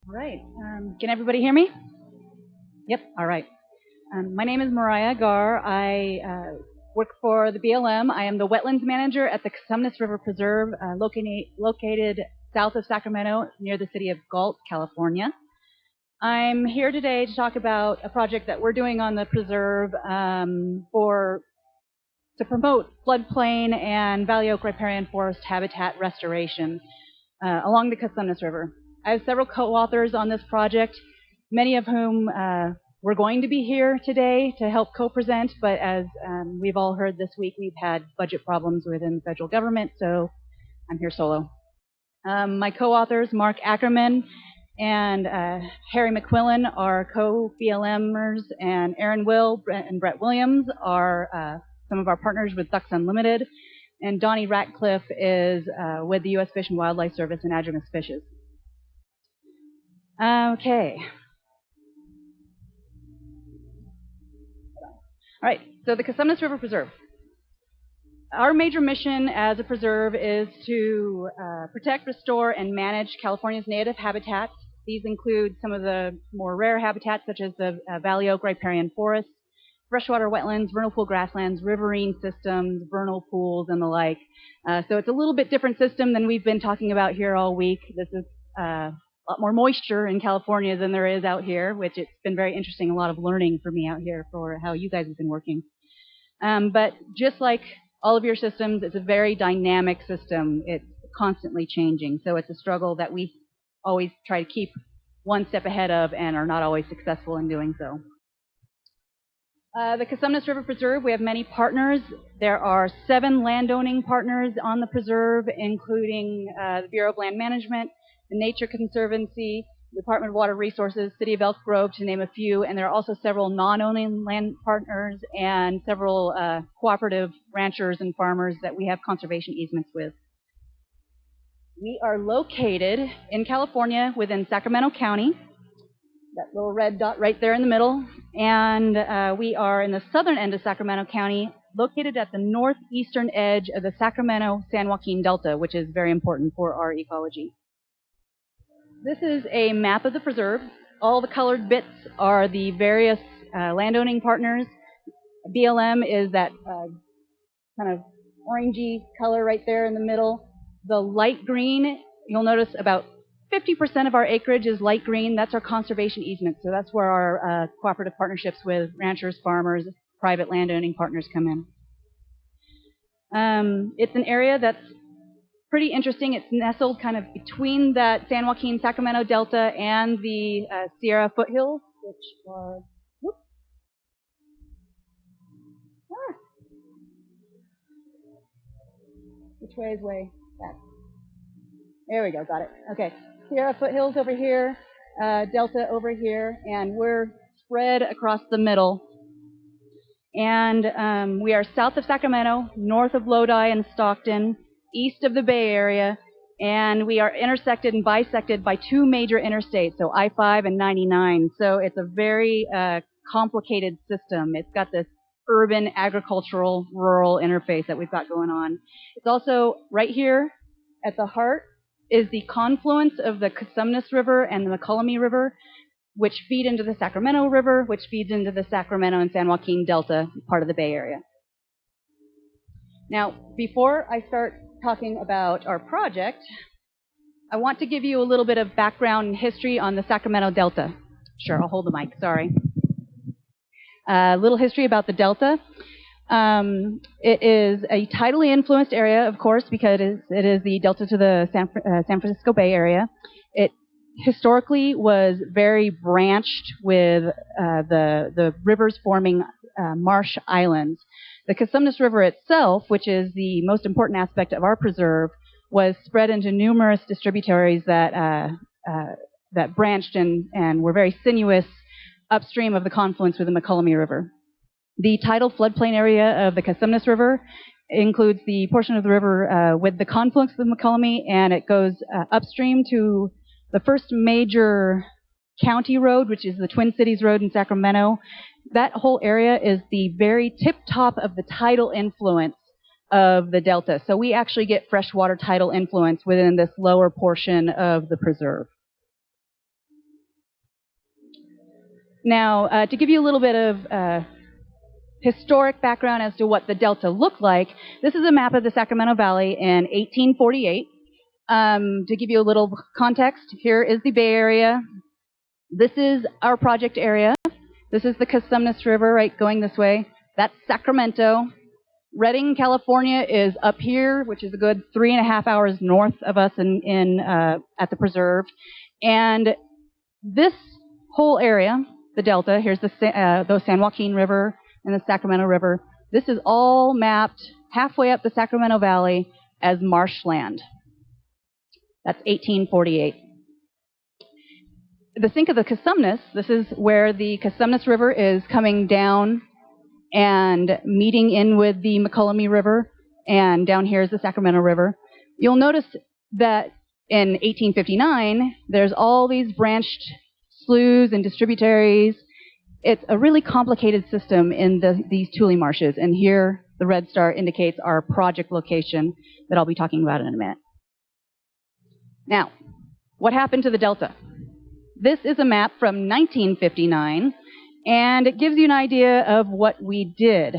All right. Can everybody hear me? Yep. All right. My name is Mariah Garr. I work for the BLM. I am the Wetlands Manager at the Cosumnes River Preserve, located south of Sacramento near the city of Galt, California. I'm here today to talk about a project that we're doing on the preserve to promote floodplain and Valley Oak Riparian forest habitat restoration along the Cosumnes River. I have several co-authors on this project, many of whom were going to be here today to help co-present, but as we've all heard this week, we've had budget problems within the federal government, so I'm here solo. My co-authors, Mark Ackerman and Harry McQuillan, are co-BLMers, and Aaron Will and Brett Williams are some of our partners with Ducks Unlimited, and Donnie Ratcliffe is with the U.S. Fish and Wildlife Service and advantageous fishes. Okay. All right, so the Cosumnes River Preserve. Our major mission as a preserve is to protect, restore, and manage California's native habitats. These include some of the more rare habitats, such as the Valley Oak Riparian forests, freshwater wetlands, vernal pool grasslands, riverine systems, vernal pools, and the like. So it's a little bit different system than we've been talking about here all week. This is a lot more moisture in California than there is out here, which it's been very interesting, a lot of learning for me out here for how you guys have been working. But just like all of your systems, it's a very dynamic system. It's constantly changing. So it's a struggle that we always try to keep one step ahead of and are not always successful in doing so. The Cosumnes River Preserve, we have many partners. There are 7 landowning partners on the preserve, including the Bureau of Land Management, the Nature Conservancy, Department of Water Resources, City of Elk Grove, to name a few, and there are also several non-owning land partners and several cooperative ranchers and farmers that we have conservation easements with. We are located in California within Sacramento County, that little red dot right there in the middle, and we are in the southern end of Sacramento County, located at the northeastern edge of the Sacramento-San Joaquin Delta, which is very important for our ecology. This is a map of the preserve. All the colored bits are the various landowning partners. BLM is that kind of orangey color right there in the middle. The light green, you'll notice about 50% of our acreage is light green. That's our conservation easement. So that's where our cooperative partnerships with ranchers, farmers, private landowning partners come in. It's an area that's pretty interesting. It's nestled kind of between that San Joaquin Sacramento Delta and the Sierra foothills, which are, which way is way back? There we go, got it. Okay, Sierra foothills over here, Delta over here, and we're spread across the middle. And we are south of Sacramento, north of Lodi and Stockton, east of the Bay Area, and we are intersected and bisected by 2 major interstates, so I-5 and 99. So it's a very complicated system. It's got this urban, agricultural, rural interface that we've got going on. It's also right here at the heart is the confluence of the Cosumnes River and the McCollum River, which feed into the Sacramento River, which feeds into the Sacramento and San Joaquin Delta, part of the Bay Area. Now, before I start talking about our project, I want to give you a little bit of background and history on the Sacramento Delta. Sure, I'll hold the mic, sorry. A little history about the Delta. It is a tidally influenced area, of course, because it is the Delta to the San Francisco Bay Area. It historically was very branched with the rivers forming marsh islands. The Cosumnes River itself, which is the most important aspect of our preserve, was spread into numerous distributaries that branched and were very sinuous upstream of the confluence with the McCollum River. The tidal floodplain area of the Cosumnes River includes the portion of the river with the confluence of the McCollum, and it goes upstream to the first major county road, which is the Twin Cities Road in Sacramento. That whole area is the very tip top of the tidal influence of the Delta. So we actually get freshwater tidal influence within this lower portion of the preserve. Now, to give you a little bit of historic background as to what the delta looked like, this is a map of the Sacramento Valley in 1848. To give you a little context, here is the Bay Area. This is our project area. This is the Cosumnes River, right, going this way. That's Sacramento. Redding, California is up here, which is a good 3.5 hours north of us at the preserve. And this whole area, the delta, here's the San Joaquin River and the Sacramento River. This is all mapped halfway up the Sacramento Valley as marshland. That's 1848. The sink of the Cosumnes, this is where the Cosumnes River is coming down and meeting in with the McCullummy River, and down here is the Sacramento River. You'll notice that in 1859, there's all these branched sloughs and distributaries. It's a really complicated system in these tule marshes, and here the red star indicates our project location that I'll be talking about in a minute. Now, what happened to the delta? This is a map from 1959, and it gives you an idea of what we did.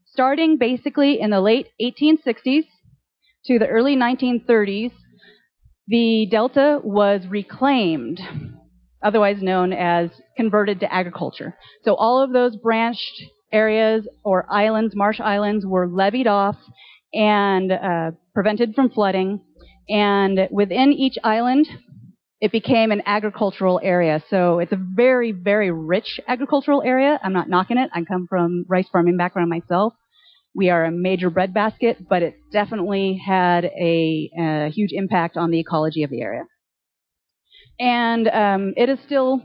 Starting basically in the late 1860s to the early 1930s, the delta was reclaimed, otherwise known as converted to agriculture. So all of those branched areas or islands, marsh islands, were levied off and prevented from flooding. And within each island, it became an agricultural area. So it's a very, very rich agricultural area. I'm not knocking it. I come from rice farming background myself. We are a major breadbasket, but it definitely had a huge impact on the ecology of the area. And it is still,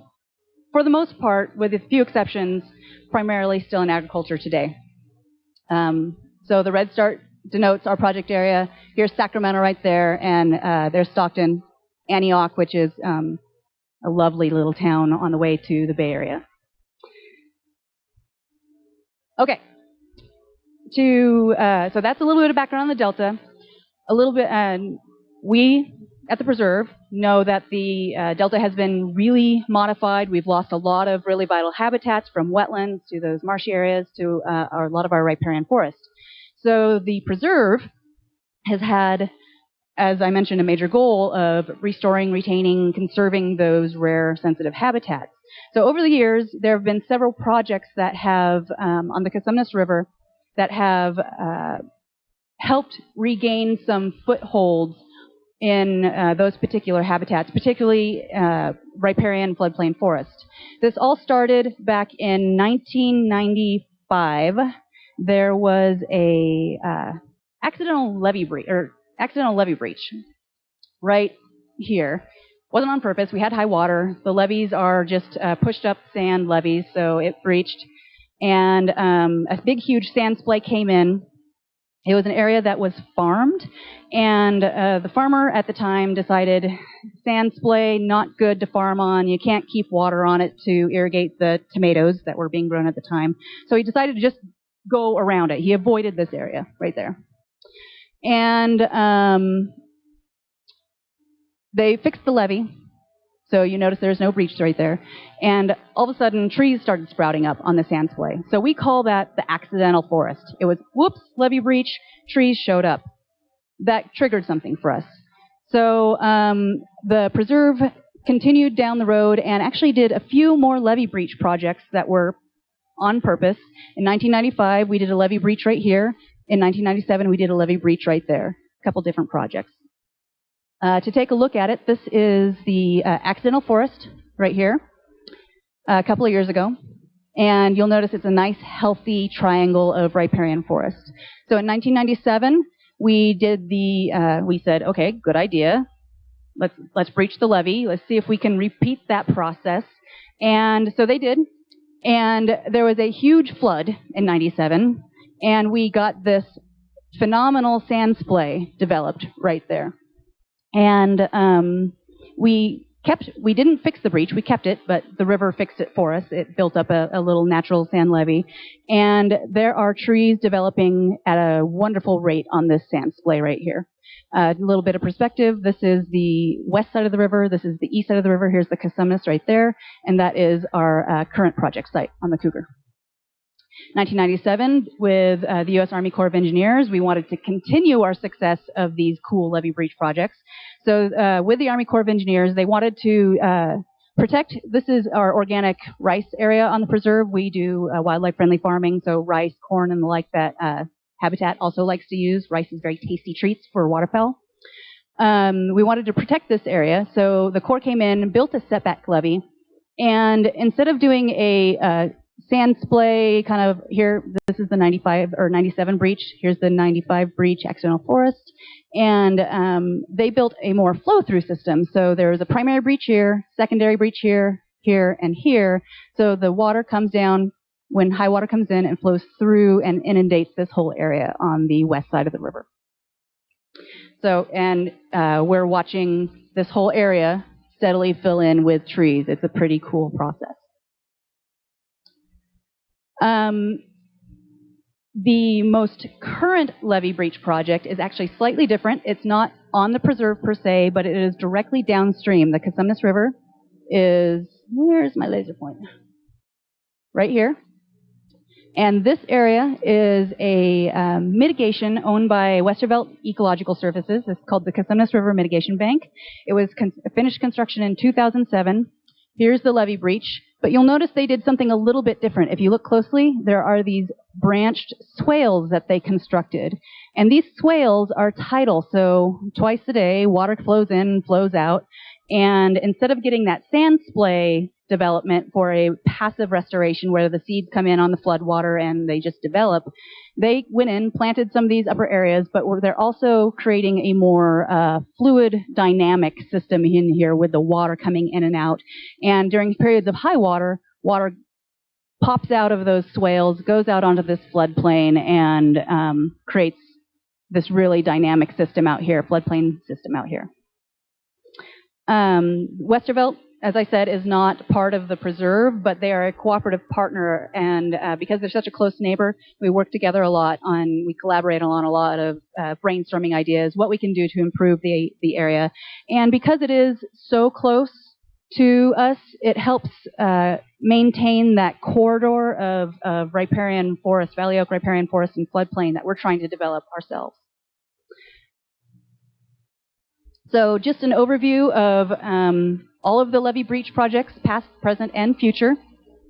for the most part, with a few exceptions, primarily still in agriculture today. So the red star denotes our project area. Here's Sacramento right there, and there's Stockton, Antioch, which is a lovely little town on the way to the Bay Area. Okay. So that's a little bit of background on the Delta. A little bit, we at the preserve know that the Delta has been really modified. We've lost a lot of really vital habitats, from wetlands to those marshy areas to a lot of our riparian forest. So the preserve has had, as I mentioned, a major goal of restoring, retaining, conserving those rare sensitive habitats. So over the years, there have been several projects that have, on the Cosumnes River, that have helped regain some footholds in those particular habitats, particularly riparian floodplain forest. This all started back in 1995. There was a accidental levee breach right here. Wasn't on purpose. We had high water. The levees are just pushed up sand levees, so it breached. And a big, huge sand splay came in. It was an area that was farmed, and the farmer at the time decided sand splay, not good to farm on. You can't keep water on it to irrigate the tomatoes that were being grown at the time. So he decided to just go around it. He avoided this area right there. And they fixed the levee. So you notice there's no breach right there. And all of a sudden, trees started sprouting up on the sand splay. So we call that the accidental forest. It was, whoops, levee breach, trees showed up. That triggered something for us. So the preserve continued down the road and actually did a few more levee breach projects that were on purpose. In 1995, we did a levee breach right here. In 1997, we did a levee breach right there. A couple different projects. To take a look at it, this is the accidental forest right here a couple of years ago. And you'll notice it's a nice, healthy triangle of riparian forest. So in 1997, we did we said, okay, good idea. Let's breach the levee. Let's see if we can repeat that process. And so they did. And there was a huge flood in 97. And we got this phenomenal sand splay developed right there. And we we didn't fix the breach, we kept it, but the river fixed it for us. It built up a little natural sand levee. And there are trees developing at a wonderful rate on this sand splay right here. A little bit of perspective, this is the west side of the river, this is the east side of the river, here's the Cosumnes right there, and that is our current project site on the Cougar. 1997, with the U.S. Army Corps of Engineers, we wanted to continue our success of these cool levee breach projects. So with the Army Corps of Engineers, they wanted to protect, this is our organic rice area on the preserve. We do wildlife-friendly farming, so rice, corn, and the like that Habitat also likes to use. Rice is very tasty treats for waterfowl. We wanted to protect this area, so the Corps came in and built a setback levee. And instead of doing a sand splay kind of here, this is the 95 or 97 breach. Here's the 95 breach accidental forest. And they built a more flow-through system. So there's a primary breach here, secondary breach here, here, and here. So the water comes down when high water comes in and flows through and inundates this whole area on the west side of the river. So, and we're watching this whole area steadily fill in with trees. It's a pretty cool process. The most current levee breach project is actually slightly different. It's not on the preserve per se, but it is directly downstream. The Cosumnes River is, where's my laser point? Right here. And this area is a mitigation owned by Westervelt Ecological Services. It's called the Cosumnes River Mitigation Bank. It was finished construction in 2007. Here's the levee breach. But you'll notice they did something a little bit different. If you look closely, there are these branched swales that they constructed. And these swales are tidal, so twice a day, water flows in and flows out. And instead of getting that sand splay development for a passive restoration where the seeds come in on the floodwater and they just develop, they went in, planted some of these upper areas, but they're also creating a more fluid dynamic system in here with the water coming in and out. And during periods of high water, water pops out of those swales, goes out onto this floodplain, and creates this really dynamic system out here, floodplain system out here. Westervelt, as I said, is not part of the preserve, but they are a cooperative partner, and because they're such a close neighbor, we work together a lot we collaborate on a lot of brainstorming ideas, what we can do to improve the area. And because it is so close to us, it helps maintain that corridor of riparian forest, valley oak riparian forest and floodplain that we're trying to develop ourselves. So just an overview of all of the levee breach projects, past, present, and future.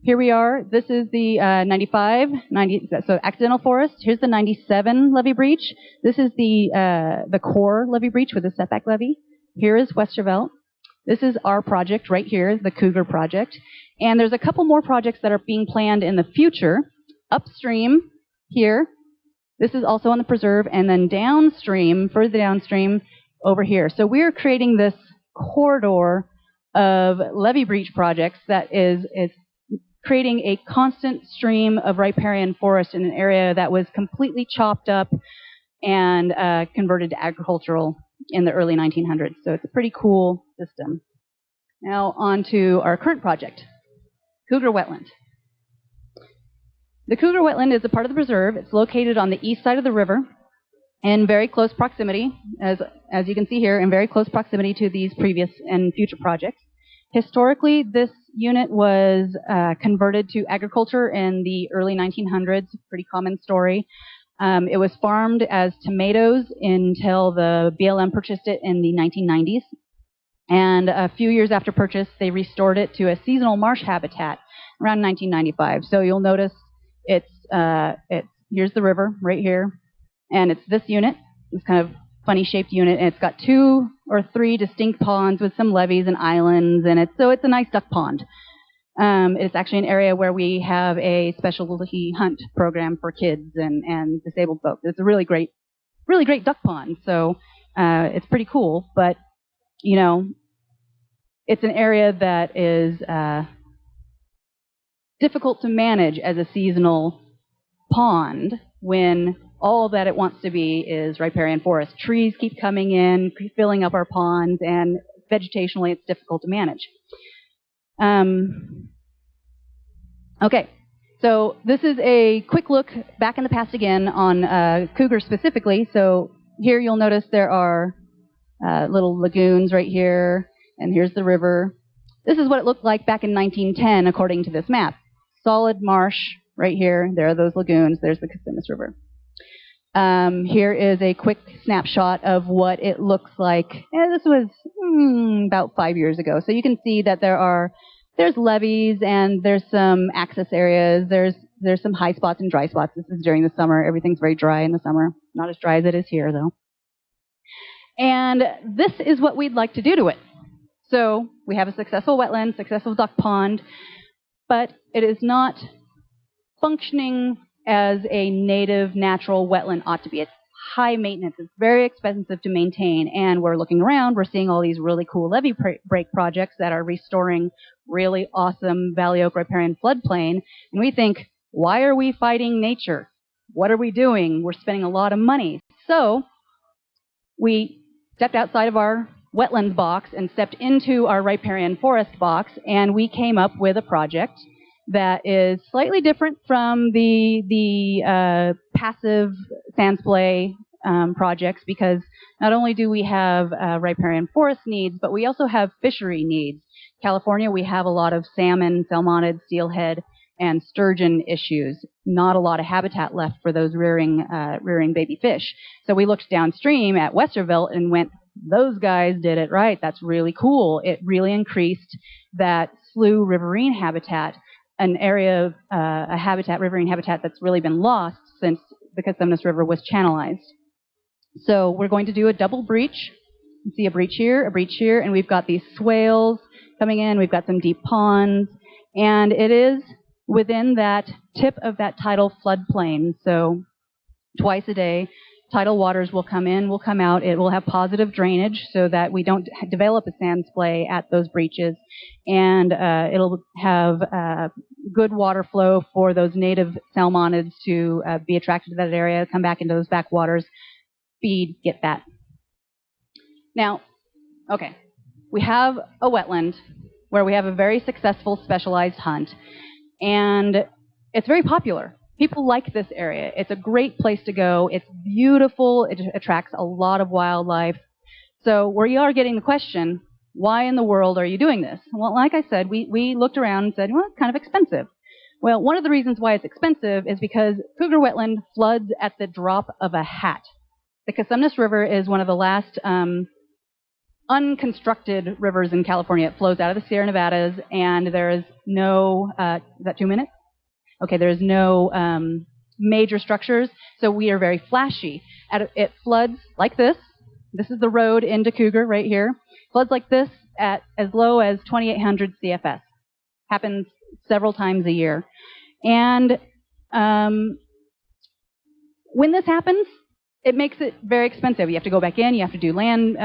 Here we are. This is the 95, 90, so accidental forest. Here's the 97 levee breach. This is the core levee breach with the setback levee. Here is Westervelt. This is our project right here, the Cougar project. And there's a couple more projects that are being planned in the future. Upstream here, this is also on the preserve, and then downstream, further downstream, over here. So we're creating this corridor of levee breach projects that is creating a constant stream of riparian forest in an area that was completely chopped up and converted to agricultural in the early 1900s. So it's a pretty cool system. Now on to our current project, Cougar Wetland. The Cougar Wetland is a part of the preserve. It's located on the east side of the river, in very close proximity, as you can see here, in very close proximity to these previous and future projects. Historically, this unit was converted to agriculture in the early 1900s, pretty common story. It was farmed as tomatoes until the BLM purchased it in the 1990s. And a few years after purchase, they restored it to a seasonal marsh habitat around 1995. So you'll notice it's here's the river right here. And it's this unit, this kind of funny shaped unit, and it's got 2 or 3 distinct ponds with some levees and islands in it, so it's a nice duck pond. It's actually an area where we have a specialty hunt program for kids and disabled folks. It's a really great duck pond, so it's pretty cool, but, you know, it's an area that is difficult to manage as a seasonal pond when all that it wants to be is riparian forest. Trees keep coming in, filling up our ponds, and vegetationally it's difficult to manage. Okay, so this is a quick look back in the past again on cougar specifically. So here you'll notice there are little lagoons right here, and here's the river. This is what it looked like back in 1910 according to this map. Solid marsh right here. There are those lagoons. There's the Cosumnes River. Here is a quick snapshot of what it looks like. This was about 5 years ago. So you can see that there's levees and there's some access areas. There's some high spots and dry spots. This is during the summer. Everything's very dry in the summer. Not as dry as it is here, though. And this is what we'd like to do to it. So we have a successful wetland, successful duck pond, but it is not functioning as a native natural wetland ought to be. It's high maintenance. It's very expensive to maintain. And we're looking around. We're seeing all these really cool levee break projects that are restoring really awesome Valley Oak Riparian floodplain. And we think, why are we fighting nature? What are we doing? We're spending a lot of money. So we stepped outside of our wetlands box and stepped into our riparian forest box, and we came up with a project that is slightly different from the passive sand splay projects, because not only do we have riparian forest needs, but we also have fishery needs. California, we have a lot of salmon, salmonid, steelhead, and sturgeon issues. Not a lot of habitat left for those rearing baby fish. So we looked downstream at Westervelt and went, those guys did it right. That's really cool. It really increased that slough riverine habitat, an area of riverine habitat that's really been lost since the Cosumnes River was channelized. So we're going to do a double breach. You see a breach here, and we've got these swales coming in. We've got some deep ponds, and it is within that tip of that tidal floodplain. So twice a day, tidal waters will come in, will come out. It will have positive drainage so that we don't develop a sand splay at those breaches. And it'll have good water flow for those native salmonids to be attracted to that area, come back into those backwaters, feed, get that. Now, okay, we have a wetland where we have a very successful specialized hunt. And it's very popular. People like this area. It's a great place to go. It's beautiful. It attracts a lot of wildlife. So we are getting the question, why in the world are you doing this? Well, like I said, we looked around and said, well, it's kind of expensive. Well, one of the reasons why it's expensive is because Cougar Wetland floods at the drop of a hat. The Cosumnes River is one of the last unconstructed rivers in California. It flows out of the Sierra Nevadas, and there is no, is that 2 minutes? Okay, there's no major structures, so we are very flashy. It floods like this. This is the road into Cougar right here. Floods like this at as low as 2,800 CFS. Happens several times a year. And when this happens, it makes it very expensive. You have to go back in, you have to do land,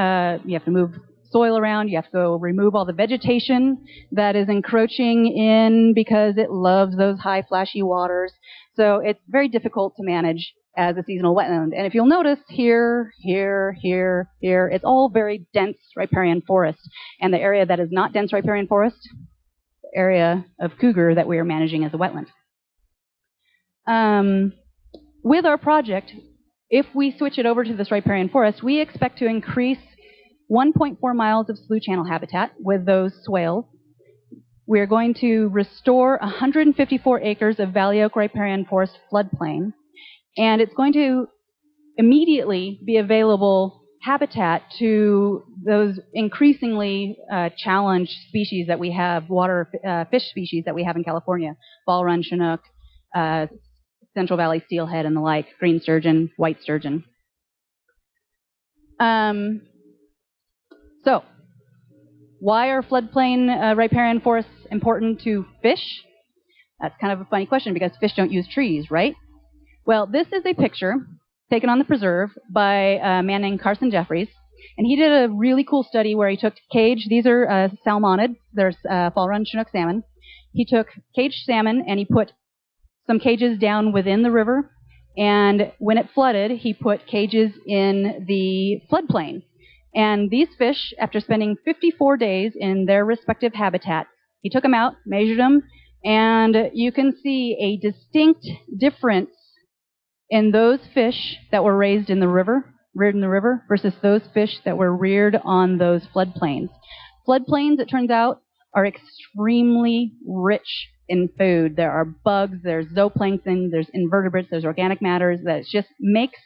you have to move soil around, you have to go remove all the vegetation that is encroaching in because it loves those high flashy waters. So it's very difficult to manage as a seasonal wetland. And if you'll notice here, it's all very dense riparian forest. And the area that is not dense riparian forest, the area of Cougar that we are managing as a wetland. With our project, if we switch it over to this riparian forest, we expect to increase 1.4 miles of slough channel habitat with those swales. We're going to restore 154 acres of Valley Oak Riparian Forest floodplain, and it's going to immediately be available habitat to those increasingly challenged species that we have, water fish species that we have in California, ball run Chinook, Central Valley steelhead and the like, green sturgeon, white sturgeon. So, why are floodplain riparian forests important to fish? That's kind of a funny question because fish don't use trees, right? Well, this is a picture taken on the preserve by a man named Carson Jeffries. And he did a really cool study where he took these are salmonid, there's fall run Chinook salmon. He took caged salmon and he put some cages down within the river, and when it flooded, he put cages in the floodplain. And these fish, after spending 54 days in their respective habitats, he took them out, measured them, and you can see a distinct difference in those fish that were raised in the river, reared in the river, versus those fish that were reared on those floodplains. Floodplains, it turns out, are extremely rich in food. There are bugs, there's zooplankton, there's invertebrates, there's organic matters that just makes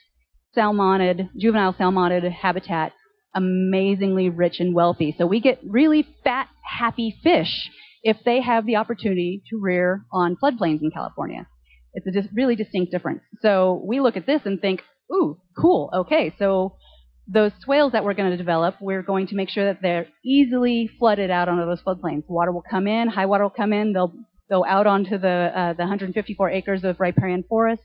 juvenile salmonid habitat amazingly rich and wealthy. So we get really fat, happy fish if they have the opportunity to rear on floodplains in California. It's a really distinct difference. So we look at this and think, ooh, cool, okay, so those swales that we're going to develop, we're going to make sure that they're easily flooded out onto those floodplains. Water will come in, high water will come in, they'll go out onto the 154 acres of riparian forest.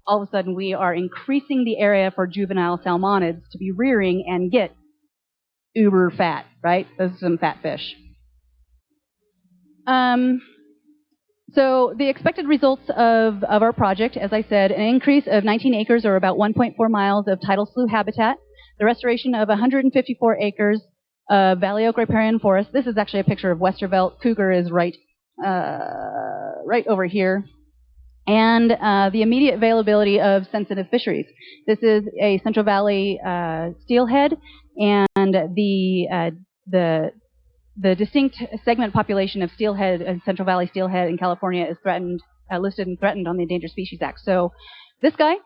All of a sudden, we are increasing the area for juvenile salmonids to be rearing and get uber fat, right? Those are some fat fish. So the expected results of our project, as I said, an increase of 19 acres or about 1.4 miles of tidal slough habitat, the restoration of 154 acres of valley oak riparian forest. This is actually a picture of Westervelt. Cougar is right over here. And the immediate availability of sensitive fisheries. This is a Central Valley steelhead, and the distinct segment population of steelhead, Central Valley steelhead in California is threatened, listed and threatened on the Endangered Species Act. So this guy,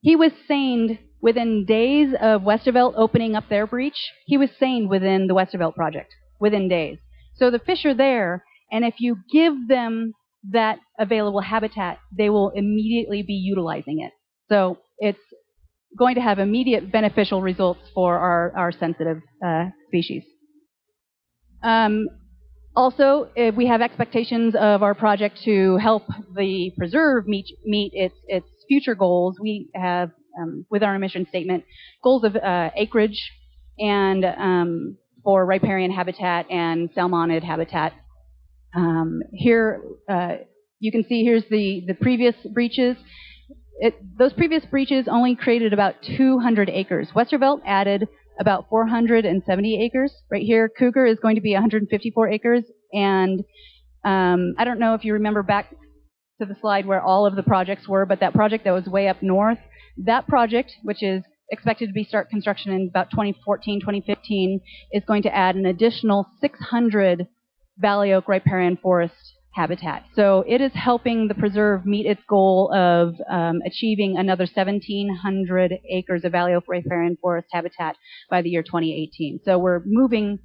he was seined within days of Westervelt opening up their breach. He was seined within the Westervelt project, within days. So the fish are there, and if you give them that available habitat, they will immediately be utilizing it. So it's going to have immediate beneficial results for our sensitive species. Also, we have expectations of our project to help the preserve meet its future goals. We have, with our mission statement, goals of acreage and for riparian habitat and salmonid habitat. Here, you can see here's the previous breaches. Those previous breaches only created about 200 acres. Westervelt added about 470 acres. Right here, Cougar is going to be 154 acres. And I don't know if you remember back to the slide where all of the projects were, but that project that was way up north, that project, which is expected to start construction in about 2014, 2015, is going to add an additional 600 valley oak riparian forest habitat. So it is helping the preserve meet its goal of achieving another 1,700 acres of valley oak riparian forest habitat by the year 2018. So we're moving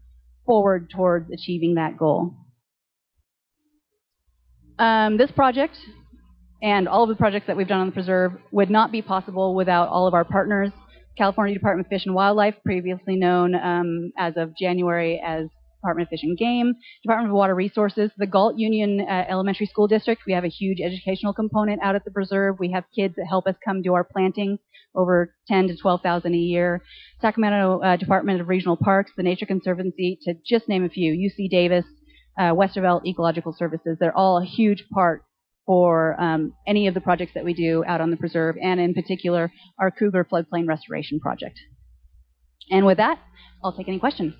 forward towards achieving that goal. This project and all of the projects that we've done on the preserve would not be possible without all of our partners. California Department of Fish and Wildlife, previously known as of January as Department of Fish and Game, Department of Water Resources, the Galt Union Elementary School District. We have a huge educational component out at the preserve. We have kids that help us come do our planting, over 10 to 12,000 a year. Sacramento Department of Regional Parks, the Nature Conservancy, to just name a few. UC Davis, Westervelt Ecological Services. They're all a huge part for any of the projects that we do out on the preserve, and in particular, our Cougar Floodplain Restoration Project. And with that, I'll take any questions.